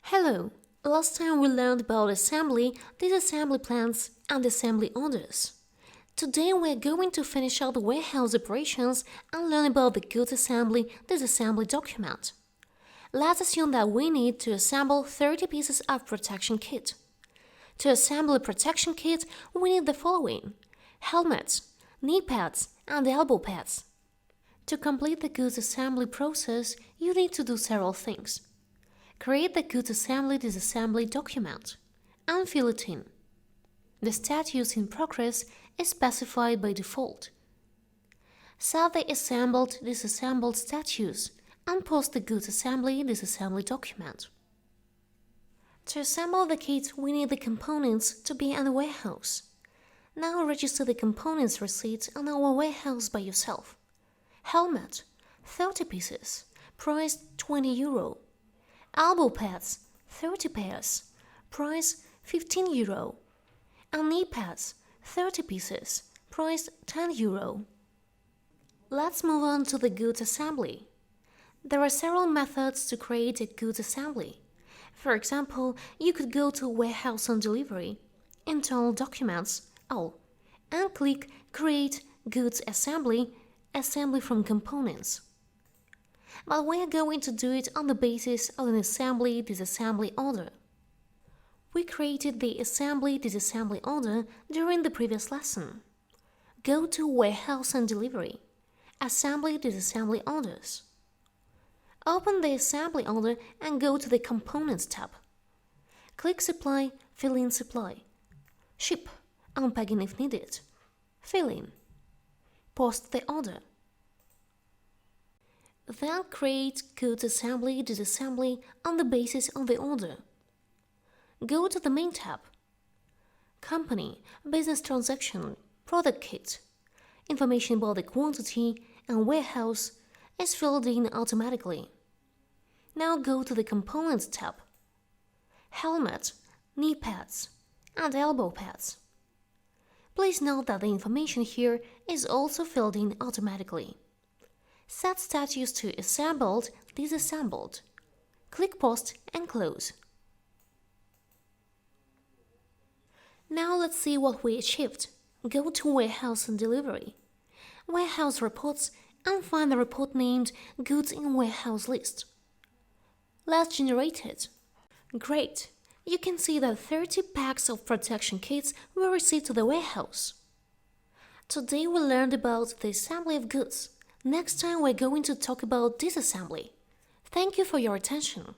Hello! Last time we learned about assembly, disassembly plans, and assembly orders. Today we are going to finish out the warehouse operations and learn about the goods assembly, disassembly document. Let's assume that we need to assemble 30 pieces of protection kit. To assemble a protection kit, we need the following: helmets, knee pads, and elbow pads. To complete the goods assembly process, you need to do several things. Create the goods assembly disassembly document and fill it in. The status in progress is specified by default. Set the assembled disassembled status and post the goods assembly disassembly document. To assemble the kit, we need the components to be in the warehouse. Now register the components receipt on our warehouse by yourself. Helmet, 30 pieces, price €20. Elbow pads, 30 pairs, price €15. And knee pads, 30 pieces, price €10. Let's move on to the goods assembly. There are several methods to create a goods assembly. For example, you could go to Warehouse on Delivery, Internal Documents, All, and click Create Goods Assembly, Assembly from Components. But we are going to do it on the basis of an assembly disassembly order. We created the assembly disassembly order during the previous lesson. Go to Warehouse and Delivery, Assembly disassembly orders. Open the assembly order and go to the Components tab. Click Supply, fill in Supply. Ship, unpacking if needed. Fill in. Post the order. Then create goods assembly disassembly on the basis of the order. Go to the Main tab. Company, Business Transaction, Product Kit. Information about the quantity and warehouse is filled in automatically. Now go to the Components tab. Helmet, knee pads, and elbow pads. Please note that the information here is also filled in automatically. Set status to Assembled, Disassembled. Click Post and close. Now let's see what we achieved. Go to Warehouse and Delivery, Warehouse Reports, and find the report named Goods in Warehouse List. Let's generate it. Great! You can see that 30 packs of protection kits were received to the warehouse. Today we learned about the assembly of goods. Next time we're going to talk about disassembly. Thank you for your attention.